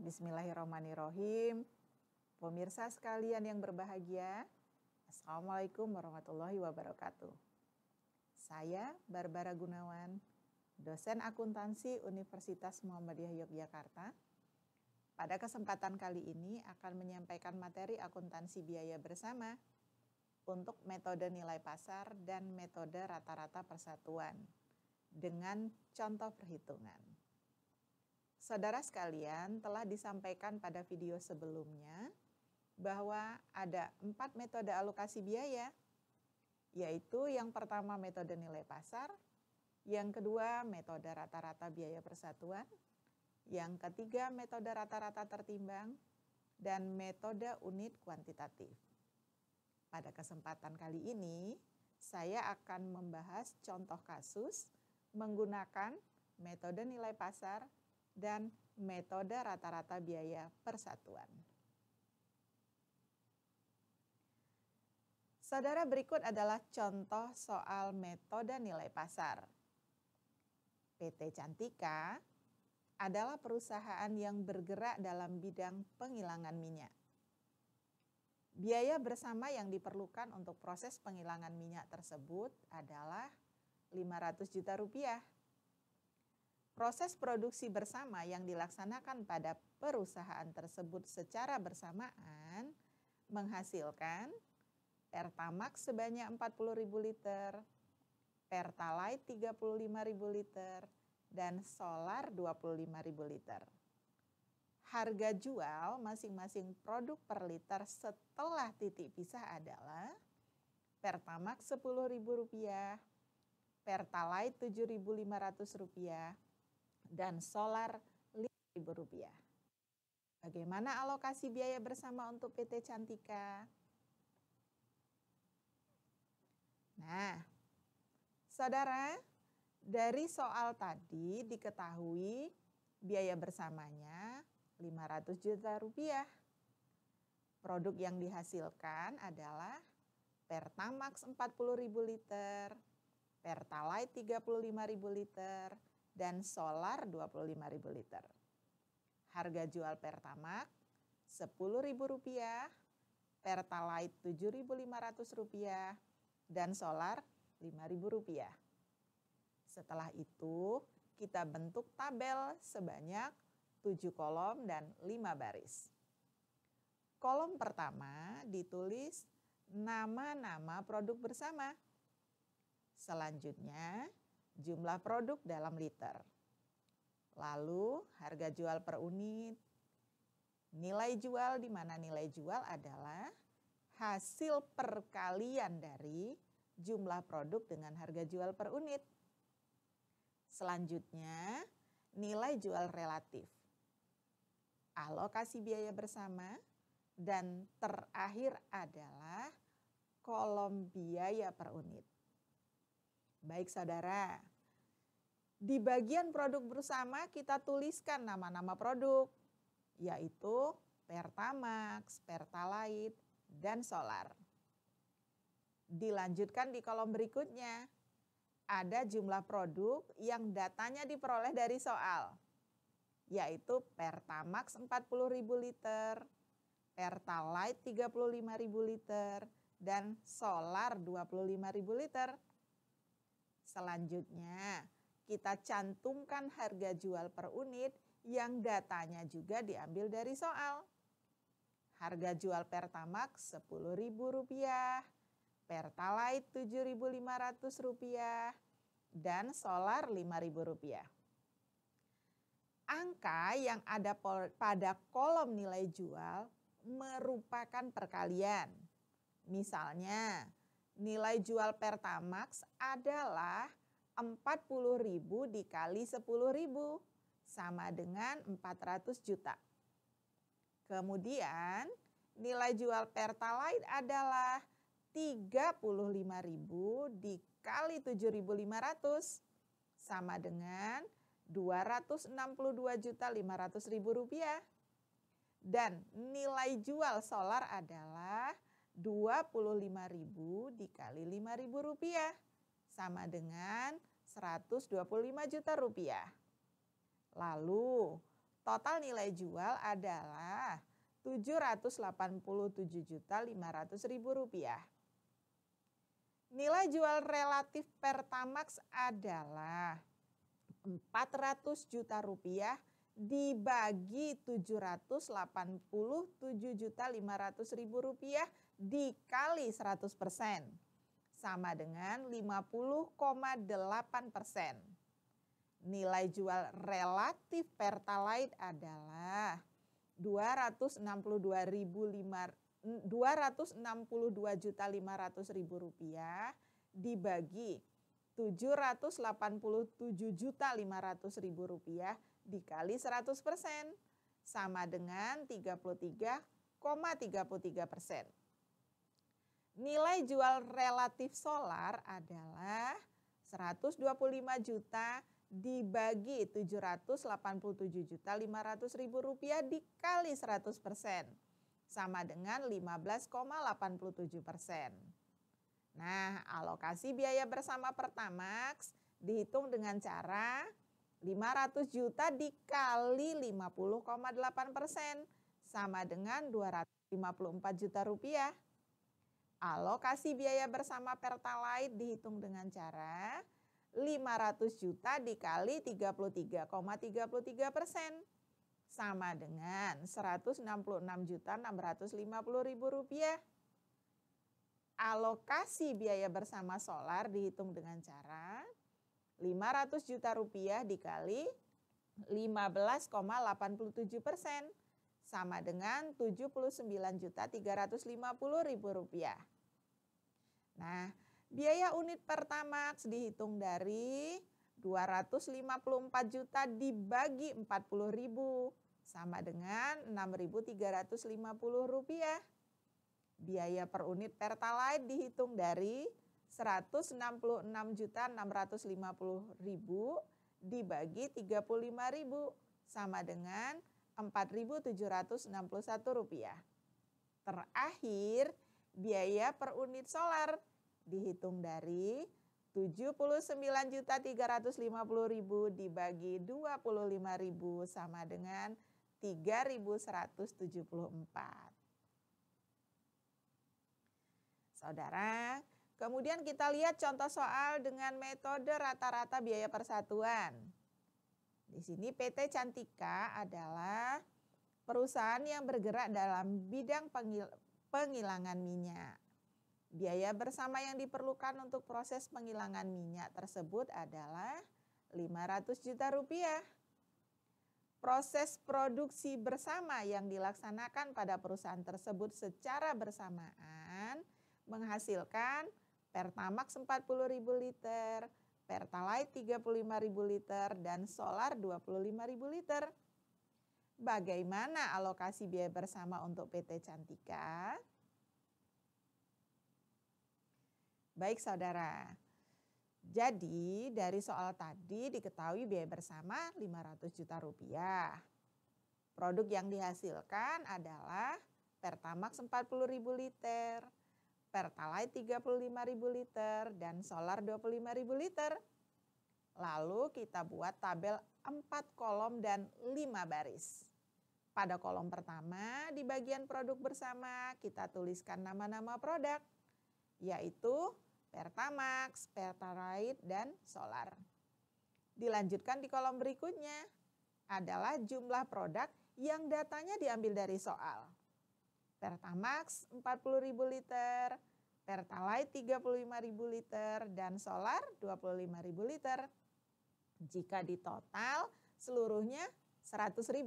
Bismillahirrahmanirrahim. Pemirsa sekalian yang berbahagia, Assalamualaikum warahmatullahi wabarakatuh. Saya Barbara Gunawan, dosen akuntansi Universitas Muhammadiyah Yogyakarta. Pada kesempatan kali ini akan menyampaikan materi akuntansi biaya bersama untuk metode nilai pasar dan metode rata-rata persatuan dengan contoh perhitungan. Saudara sekalian, telah disampaikan pada video sebelumnya bahwa ada 4 metode alokasi biaya, yaitu yang pertama metode nilai pasar, yang kedua metode rata-rata biaya persatuan, yang ketiga metode rata-rata tertimbang, dan metode unit kuantitatif. Pada kesempatan kali ini, saya akan membahas contoh kasus menggunakan metode nilai pasar dan metode rata-rata biaya persatuan. Saudara, berikut adalah contoh soal metode nilai pasar. PT Cantika adalah perusahaan yang bergerak dalam bidang penghilangan minyak. Biaya bersama yang diperlukan untuk proses penghilangan minyak tersebut adalah 500 juta rupiah. Proses produksi bersama yang dilaksanakan pada perusahaan tersebut secara bersamaan menghasilkan Pertamax sebanyak 40.000 liter, Pertalite 35.000 liter, dan solar 25.000 liter. Harga jual masing-masing produk per liter setelah titik pisah adalah Pertamax Rp10.000, Pertalite Rp7.500, dan solar Rp5.000. Bagaimana alokasi biaya bersama untuk PT Cantika? Nah, saudara, dari soal tadi diketahui biaya bersamanya 500 juta rupiah. Produk yang dihasilkan adalah Pertamax 40.000 liter, Pertalite 35.000 liter, dan solar 25.000 liter. Harga jual Pertamax Rp10.000, Pertalite Rp7.500, dan solar Rp5.000. Setelah itu kita bentuk tabel sebanyak 7 kolom dan 5 baris. Kolom pertama ditulis nama-nama produk bersama. Selanjutnya jumlah produk dalam liter. Lalu harga jual per unit. Nilai jual, di mana nilai jual adalah hasil perkalian dari jumlah produk dengan harga jual per unit. Selanjutnya nilai jual relatif. Alokasi biaya bersama, dan terakhir adalah kolom biaya per unit. Baik saudara, di bagian produk bersama kita tuliskan nama-nama produk, yaitu Pertamax, Pertalite, dan solar. Dilanjutkan di kolom berikutnya, ada jumlah produk yang datanya diperoleh dari soal, yaitu Pertamax 40.000 liter, Pertalite 35.000 liter, dan solar 25.000 liter. Selanjutnya, kita cantumkan harga jual per unit yang datanya juga diambil dari soal. Harga jual Pertamax Rp10.000, Pertalite Rp7.500, dan solar Rp5.000. Angka yang ada pada kolom nilai jual merupakan perkalian. Misalnya, nilai jual Pertamax adalah 40.000 dikali 10.000 sama dengan 400 juta. Kemudian nilai jual Pertalite adalah 35.000 dikali 7.500 sama dengan 262.500.000 rupiah. Dan nilai jual solar adalah 25.000 dikali 5.000 rupiah sama dengan 125 juta rupiah. Lalu total nilai jual adalah Rp787.500.000. Nilai jual relatif Pertamax adalah Rp400 juta dibagi Rp787.500.000 dikali 100% sama dengan 50,8%. Nilai jual relatif Pertalite adalah Rp262.500.000 dibagi Rp787.500.000 dikali 100% sama dengan 33,33%. Nilai jual relatif solar adalah 125 juta dibagi Rp787.500.000 dikali 100% sama dengan 15,87%. Nah, alokasi biaya bersama Pertamax dihitung dengan cara 500 juta dikali 50,8% sama dengan Rp254 juta. Alokasi biaya bersama Pertalite dihitung dengan cara 500 juta dikali 33,33% sama dengan Rp166.650.000. Alokasi biaya bersama solar dihitung dengan cara 500 juta rupiah dikali 15,87% sama dengan Rp79.350.000. Nah, biaya unit Pertamax dihitung dari 254 juta dibagi 40.000 sama dengan Rp6.350. Biaya per unit Pertalite dihitung dari 166.650.000 dibagi 35.000 sama dengan Rp4.761. Terakhir, biaya per unit solar dihitung dari 79.350.000 dibagi 25.000 sama dengan 3.174. Saudara, kemudian kita lihat contoh soal dengan metode rata-rata biaya persatuan. Di sini PT Cantika adalah perusahaan yang bergerak dalam bidang penghilangan minyak. Biaya bersama yang diperlukan untuk proses penghilangan minyak tersebut adalah 500 juta rupiah. Proses produksi bersama yang dilaksanakan pada perusahaan tersebut secara bersamaan menghasilkan Pertamax 40.000 liter, Pertalite 35.000 liter, dan solar 25.000 liter. Bagaimana alokasi biaya bersama untuk PT Cantika? Baik saudara, jadi dari soal tadi diketahui biaya bersama 500 juta rupiah. Produk yang dihasilkan adalah Pertamax 40.000 liter, Pertalite 35.000 liter, dan solar 25.000 liter. Lalu kita buat tabel 4 kolom dan 5 baris. Pada kolom pertama di bagian produk bersama kita tuliskan nama-nama produk, yaitu Pertamax, Pertalite, dan solar. Dilanjutkan di kolom berikutnya adalah jumlah produk yang datanya diambil dari soal. Pertamax 40.000 liter, Pertalite 35.000 liter, dan solar 25.000 liter. Jika ditotal seluruhnya 100.000.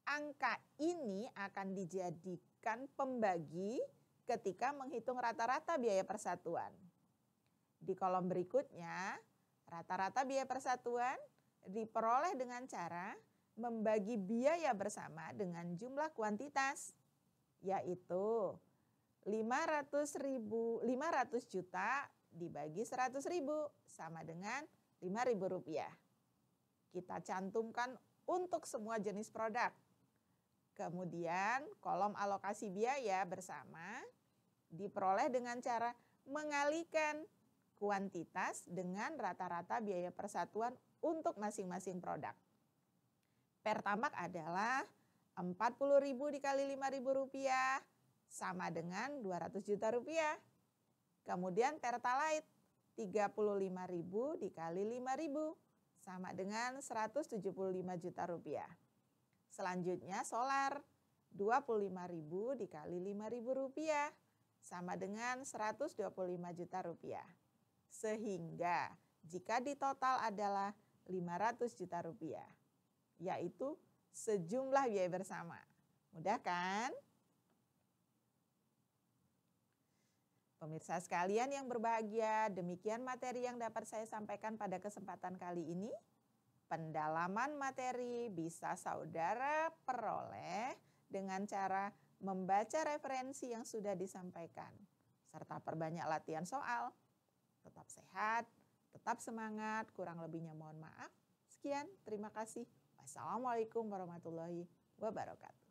Angka ini akan dijadikan pembagi ketika menghitung rata-rata biaya persatuan. Di kolom berikutnya, rata-rata biaya persatuan diperoleh dengan cara membagi biaya bersama dengan jumlah kuantitas, yaitu 500 juta dibagi 100.000 sama dengan Rp5.000. Kita cantumkan untuk semua jenis produk. Kemudian kolom alokasi biaya bersama diperoleh dengan cara mengalikan kuantitas dengan rata-rata biaya persatuan untuk masing-masing produk. Pertamax adalah 40.000 dikali 5.000 rupiah sama dengan 200 juta rupiah. Kemudian Pertalite 35.000 dikali 5.000 sama dengan 175 juta rupiah. Selanjutnya solar 25.000 dikali 5.000 rupiah sama dengan 125 juta rupiah. Sehingga jika ditotal adalah 500 juta rupiah, yaitu sejumlah biaya bersama. Mudah kan? Pemirsa sekalian yang berbahagia, demikian materi yang dapat saya sampaikan pada kesempatan kali ini. Pendalaman materi bisa saudara peroleh dengan cara membaca referensi yang sudah disampaikan, serta perbanyak latihan soal. Tetap sehat, tetap semangat, kurang lebihnya mohon maaf. Sekian, terima kasih. Wassalamualaikum warahmatullahi wabarakatuh.